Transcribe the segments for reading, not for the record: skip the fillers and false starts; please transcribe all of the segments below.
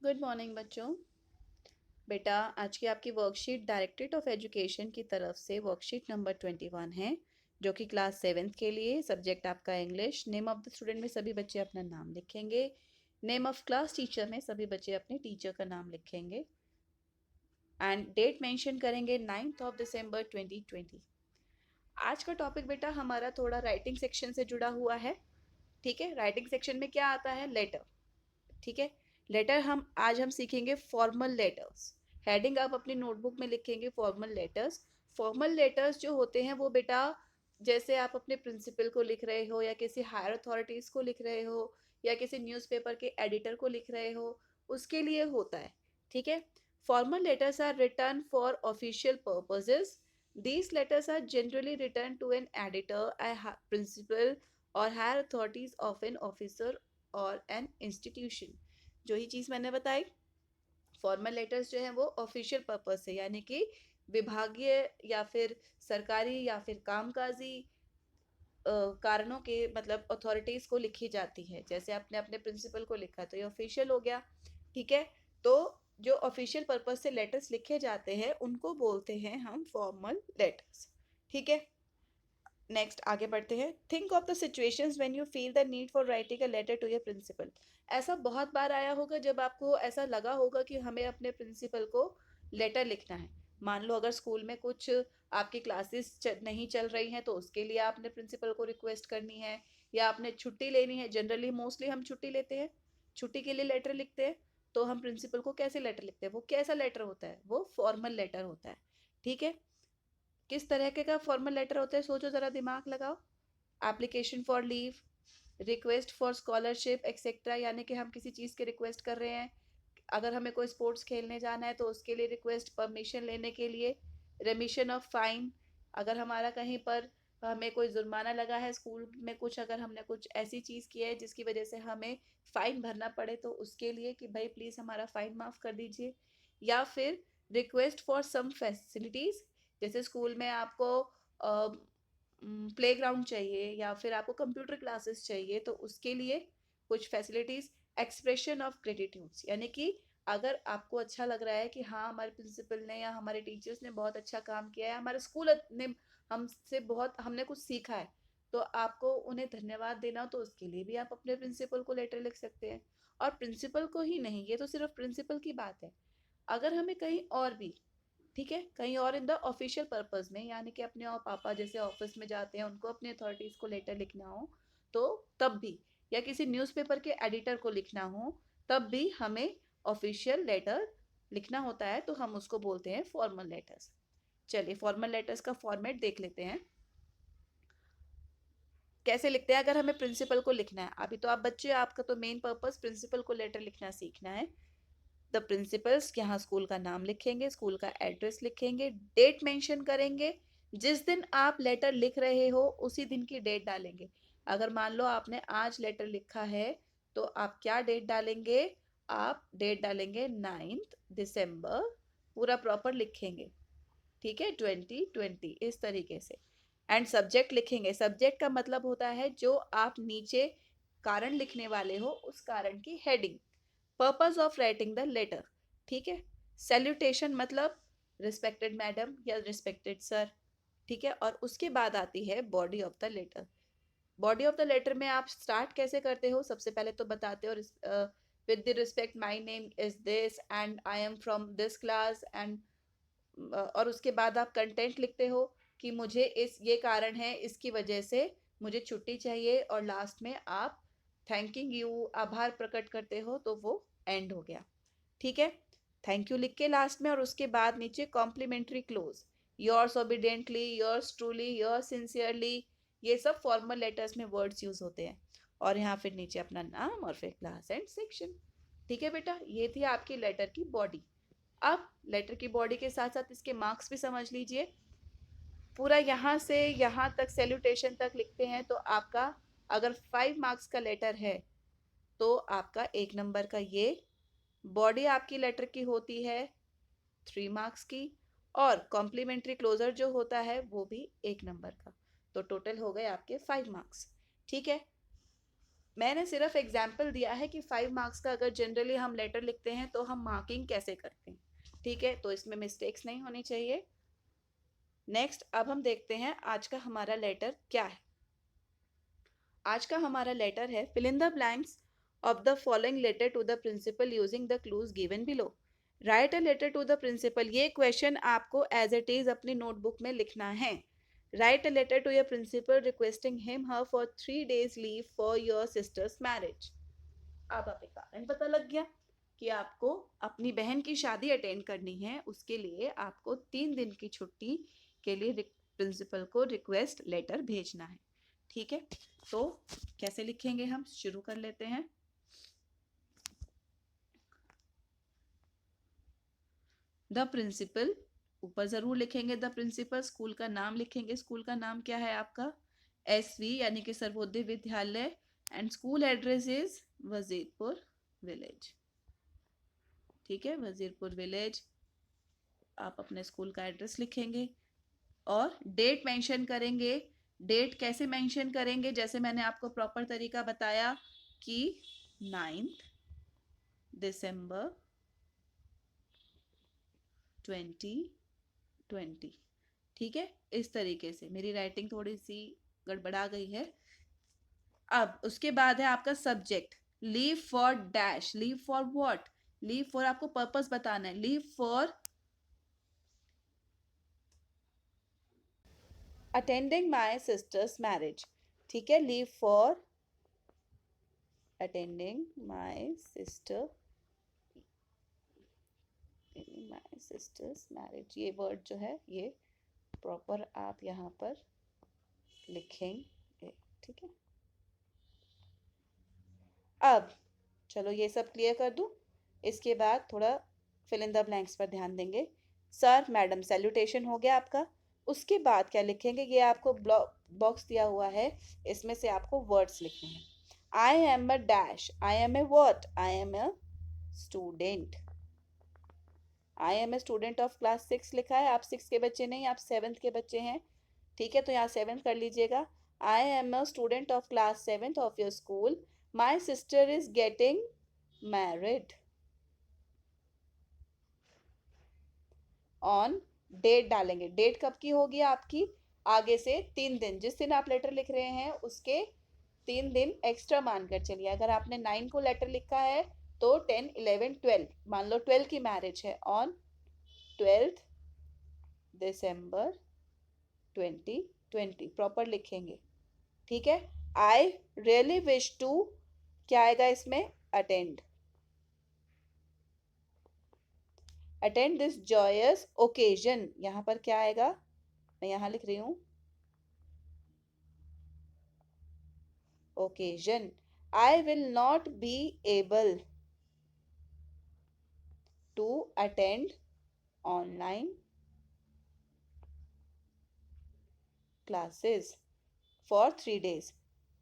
Good morning बच्चों। बेटा, आज की आपकी वर्कशीट डायरेक्टरेट ऑफ एजुकेशन की तरफ से वर्कशीट नंबर 21 है, जो कि क्लास 7th के लिए। सब्जेक्ट आपका English. Name of the student में सभी बच्चे अपना नाम लिखेंगे। नेम ऑफ क्लास टीचर में सभी बच्चे अपने टीचर का नाम लिखेंगे एंड डेट मेंशन करेंगे 9th ऑफ दिसंबर 2020। आज का टॉपिक बेटा हमारा थोड़ा राइटिंग सेक्शन से जुड़ा हुआ है। ठीक है, राइटिंग सेक्शन में क्या आता है? लेटर। ठीक है, लेटर हम सीखेंगे फॉर्मल लेटर्स। हेडिंग आप अपनी नोटबुक में लिखेंगे फॉर्मल लेटर्स। फॉर्मल लेटर्स जो होते हैं वो बेटा, जैसे आप अपने प्रिंसिपल को लिख रहे हो या किसी हायर अथॉरिटीज को लिख रहे हो या किसी न्यूज़पेपर के एडिटर को लिख रहे हो, उसके लिए होता है। ठीक है, formal letters are written for official purposes. These letters are generally written to an editor, a principal, or higher authorities of an officer or an institution। जो ही चीज़ मैंने बताई, फॉर्मल लेटर्स जो हैं वो ऑफिशियल पर्पस से, यानी कि विभागीय या फिर सरकारी या फिर कामकाजी कारणों के, मतलब अथॉरिटीज को लिखी जाती है। जैसे आपने अपने प्रिंसिपल को लिखा तो ये ऑफिशियल हो गया। ठीक है, तो जो ऑफिशियल पर्पस से लेटर्स लिखे जाते हैं उनको बोलते हैं हम फॉर्मल लेटर्स। ठीक है, नेक्स्ट आगे बढ़ते हैं। Think of the situations when you feel the need for writing a letter to your principal. ऐसा बहुत बार आया होगा जब आपको ऐसा लगा होगा कि हमें अपने प्रिंसिपल को लेटर लिखना है। मान लो अगर स्कूल में कुछ आपकी क्लासेस नहीं चल रही हैं तो उसके लिए आपने प्रिंसिपल को रिक्वेस्ट करनी है, या आपने छुट्टी लेनी है। जनरली मोस्टली हम छुट्टी लेते हैं, छुट्टी के लिए लेटर लिखते हैं। तो हम प्रिंसिपल को कैसे लेटर लिखते हैं? वो कैसा लेटर होता है? वो फॉर्मल लेटर होता है। ठीक है, किस तरह के का फॉर्मल लेटर होता है? सोचो जरा, दिमाग लगाओ। Application for leave, request for scholarship etcetera, यानी कि हम किसी चीज़ की रिक्वेस्ट कर रहे हैं। अगर हमें कोई स्पोर्ट्स खेलने जाना है तो उसके लिए रिक्वेस्ट, परमिशन लेने के लिए। रेमिशन ऑफ फाइन, अगर हमारा कहीं पर हमें कोई जुर्माना लगा है स्कूल में, कुछ अगर हमने कुछ ऐसी चीज़ की है जिसकी वजह से हमें फ़ाइन भरना पड़े, तो उसके लिए कि भाई प्लीज़ हमारा फ़ाइन माफ़ कर दीजिए। या फिर रिक्वेस्ट फॉर सम फैसिलिटीज़, जैसे स्कूल में आपको प्लेग्राउंड चाहिए या फिर आपको कंप्यूटर क्लासेस चाहिए, तो उसके लिए कुछ फैसिलिटीज़। एक्सप्रेशन ऑफ ग्रेटिट्यूड्स, यानी कि अगर आपको अच्छा लग रहा है कि हाँ हमारे प्रिंसिपल ने या हमारे टीचर्स ने बहुत अच्छा काम किया है, हमारे स्कूल ने हमसे बहुत, हमने कुछ सीखा है, तो आपको उन्हें धन्यवाद देना, तो उसके लिए भी आप अपने प्रिंसिपल को लेटर लिख सकते हैं। और प्रिंसिपल को ही नहीं, ये तो सिर्फ प्रिंसिपल की बात है। अगर हमें कहीं और भी, ठीक है, कहीं और इन द ऑफिशियल पर्पस में, यानी कि अपने और पापा जैसे ऑफिस में जाते हैं, उनको अपने अथॉरिटीज को लेटर लिखना हो तो तब भी, या किसी न्यूज़पेपर के एडिटर को लिखना हो तब भी हमें ऑफिशियल लेटर लिखना होता है, तो हम उसको बोलते हैं फॉर्मल लेटर्स। चलिए फॉर्मल लेटर्स का फॉर्मेट देख लेते हैं, कैसे लिखते हैं अगर हमें प्रिंसिपल को लिखना है। अभी तो आप बच्चे, आपका तो मेन पर्पस प्रिंसिपल को लेटर लिखना सीखना है। द प्रिंसिपल्स, यहाँ स्कूल का नाम लिखेंगे, स्कूल का एड्रेस लिखेंगे, डेट मेंशन करेंगे। जिस दिन आप लेटर लिख रहे हो उसी दिन की डेट डालेंगे। अगर मान लो आपने आज लेटर लिखा है तो आप क्या डेट डालेंगे? आप डेट डालेंगे 9 दिसंबर, पूरा प्रॉपर लिखेंगे। ठीक है, 2020 इस तरीके से। एंड सब्जेक्ट लिखेंगे। सब्जेक्ट का मतलब होता है जो आप नीचे कारण लिखने वाले हो उस कारण की heading. Purpose of writing the letter, ठीक है। सैल्यूटेशन मतलब रिस्पेक्टेड मैडम या रिस्पेक्टेड सर। ठीक है, और उसके बाद आती है body of the letter. Body of the letter में आप स्टार्ट कैसे करते हो? सबसे पहले तो बताते हो with the respect my name is this and I am from this class and, और उसके बाद आप कंटेंट लिखते हो कि मुझे इस ये कारण है, इसकी वजह से मुझे छुट्टी चाहिए, और लास्ट में आप थैंकिंग यू, आभार प्रकट करते हो, तो वो एंड हो गया। ठीक है, थैंक यू लिख के लास्ट में, और उसके बाद नीचे complimentary close, yours obediently, yours truly, yours sincerely. ये सब फॉर्मल लेटर्स में वर्ड्स यूज होते हैं। और यहाँ फिर नीचे अपना नाम और फिर क्लास एंड सेक्शन। ठीक है बेटा, ये थी आपकी लेटर की बॉडी। अब लेटर की बॉडी के साथ साथ इसके मार्क्स भी समझ लीजिए। पूरा यहाँ से यहाँ तक सैल्यूटेशन तक लिखते हैं तो आपका, अगर 5 मार्क्स का लेटर है तो आपका 1 नंबर का ये। बॉडी आपकी लेटर की होती है 3 मार्क्स की, और कॉम्प्लीमेंट्री क्लोजर जो होता है वो भी 1 नंबर का। तो टोटल हो गए आपके 5 मार्क्स। ठीक है, मैंने सिर्फ एग्जाम्पल दिया है कि 5 मार्क्स का अगर जनरली हम लेटर लिखते हैं तो हम मार्किंग कैसे करते हैं, ठीक है, तो इसमें मिस्टेक्स नहीं होनी चाहिए। नेक्स्ट अब हम देखते हैं आज का हमारा लेटर क्या है। आज का हमारा लेटर है fill in the blanks of the following letter to the principal using the clues given below. Write a letter to the principal, ये क्वेश्चन आपको एज इट इज अपनी नोटबुक में लिखना है। Write a letter to your principal requesting him her for 3 days leave for your sister's marriage. अब आप एक कारण पता लग गया कि आपको अपनी बहन की शादी अटेंड करनी है, उसके लिए आपको 3 दिन की छुट्टी के लिए प्रिंसिपल को रिक्वेस्ट लेटर भेजना है, ठीक है। तो कैसे लिखेंगे, हम शुरू कर लेते हैं। द प्रिंसिपल, ऊपर जरूर लिखेंगे द प्रिंसिपल, स्कूल का नाम लिखेंगे, स्कूल का नाम क्या है आपका, SV यानी कि Sarvodaya Vidyalaya, and school address is Wazirpur village, ठीक है, वजीरपुर विलेज। आप अपने स्कूल का एड्रेस लिखेंगे और डेट मेंशन करेंगे। डेट कैसे मेंशन करेंगे, जैसे मैंने आपको प्रॉपर तरीका बताया कि 9 दिसंबर 2020, ठीक है, इस तरीके से। मेरी राइटिंग थोड़ी सी गड़बड़ा गई है। अब उसके बाद है आपका subject, leave for dash, leave for what, leave for आपको पर्पस बताना है, leave for attending my sisters marriage, ठीक है, leave for attending my sisters marriage. ये वर्ड जो है ये प्रॉपर आप यहाँ पर लिखेंगे, ठीक है। अब चलो ये सब क्लियर कर दूं, इसके बाद थोड़ा फिल इन द ब्लैंक्स पर ध्यान देंगे। सर मैडम सैल्यूटेशन हो गया आपका, उसके बाद क्या लिखेंगे, ये आपको बॉक्स दिया हुआ है, इसमें से आपको वर्ड्स लिखने हैं। I am a dash, I am a what, I am a student, I am a student of class 6 लिखा है, आप 6 के बच्चे नहीं, आप 7th के बच्चे हैं, ठीक है, तो यहाँ 7th कर लीजिएगा। I am a student of class 7th of your school, my sister is getting married on, date डालेंगे, डेट कब की होगी आपकी, आगे से 3 दिन, जिस दिन आप लेटर लिख रहे हैं उसके 3 दिन एक्स्ट्रा मानकर चलिए। अगर आपने 9 को लेटर लिखा है तो 10, 11, 12, मान लो 12 की मैरिज है, ऑन 12 दिसंबर 2020, प्रॉपर लिखेंगे, ठीक है। आई रियली विश टू, क्या आएगा इसमें, attend, attend this joyous occasion, यहां पर क्या आएगा, मैं यहां लिख रही हूं occasion. I will not be able to attend online classes for 3 days।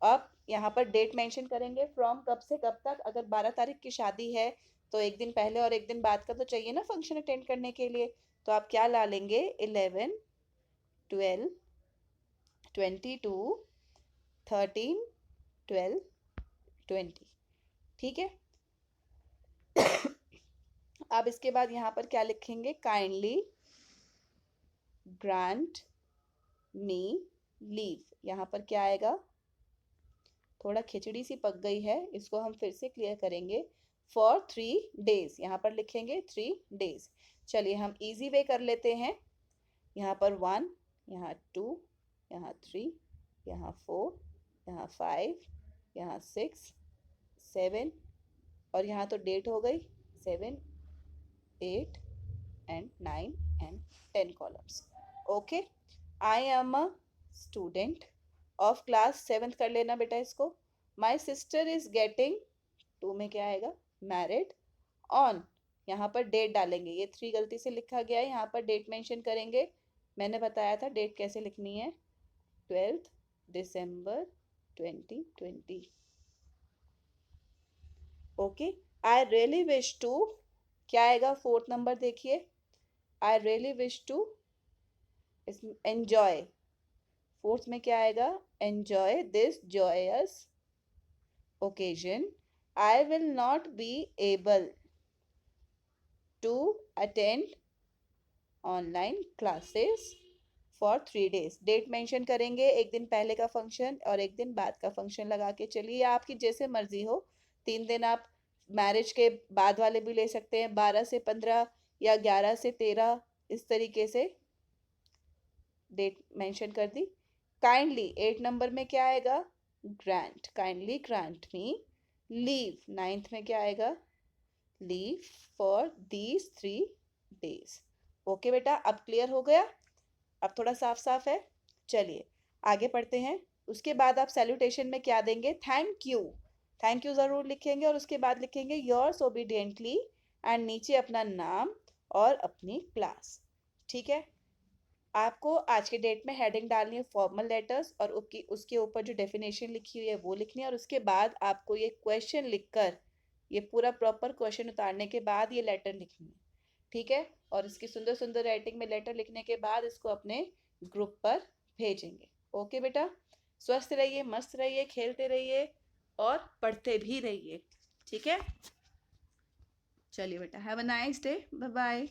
अब यहाँ पर डेट मेंशन करेंगे, फ्रॉम कब से कब तक, अगर 12 तारीख की शादी है तो एक दिन पहले और एक दिन बाद का तो चाहिए ना फंक्शन अटेंड करने के लिए, तो आप क्या ला लेंगे, 11, 12, 22, 13, 12, 20, ठीक है। अब इसके बाद यहाँ पर क्या लिखेंगे, काइंडली ग्रांट मी लीव, यहाँ पर क्या आएगा, थोड़ा खिचड़ी सी पक गई है, इसको हम फिर से क्लियर करेंगे। फॉर 3 days, यहाँ पर लिखेंगे 3 days। चलिए हम इजी वे कर लेते हैं, यहाँ पर 1, यहाँ 2, यहाँ 3, यहाँ 4, यहाँ 5, यहाँ 6, 7, और यहाँ तो डेट हो गई 7, 8 and 9 and 10 columns, okay. I am a student of class 7th कर लेना बेटा इसको। माई सिस्टर इज गेटिंग, 2 में क्या आएगा, मैरिड ऑन, यहाँ पर डेट डालेंगे, ये 3 गलती से लिखा गया है, यहाँ पर डेट मेंशन करेंगे, मैंने बताया था डेट कैसे लिखनी है, 12 दिसंबर 2020, okay. I really wish to, क्या आएगा 4th नंबर देखिए, I really wish to enjoy, 4th में क्या आएगा, enjoy this joyous occasion I will not be able to attend online classes for 3 days. Date mention करेंगे, एक दिन पहले का फंक्शन और एक दिन बाद का फंक्शन लगा के चलिए, आपकी जैसे मर्जी हो. 3 दिन आप मैरिज के बाद वाले भी ले सकते हैं, 12 से 15 या 11 से 13, इस तरीके से डेट मेंशन कर दी. काइंडली 8 नंबर में क्या आएगा? ग्रांट. काइंडली ग्रांट मी लीव. 9th में क्या आएगा? Leave for these 3 days. Okay बेटा, अब क्लियर हो गया? अब थोड़ा साफ साफ है. चलिए आगे पढ़ते हैं. उसके बाद आप सैल्यूटेशन में क्या देंगे? Thank you. थैंक यू ज़रूर लिखेंगे और उसके बाद लिखेंगे योर्स ओबीडियंटली एंड नीचे अपना नाम और अपनी क्लास. ठीक है. आपको आज के डेट में हेडिंग डालनी है फॉर्मल लेटर्स और उसके ऊपर जो डेफिनेशन लिखी हुई है वो लिखनी है और उसके बाद आपको ये क्वेश्चन लिखकर, ये पूरा प्रॉपर क्वेश्चन उतारने के बाद ये लेटर लिखनी है. ठीक है. और इसकी सुंदर सुंदर राइटिंग में लेटर लिखने के बाद इसको अपने ग्रुप पर भेजेंगे. ओके बेटा, स्वस्थ रहिए, मस्त रहिए, खेलते रहिए और पढ़ते भी रहिए. ठीक है. चलिए बेटा, have a nice day. Bye bye.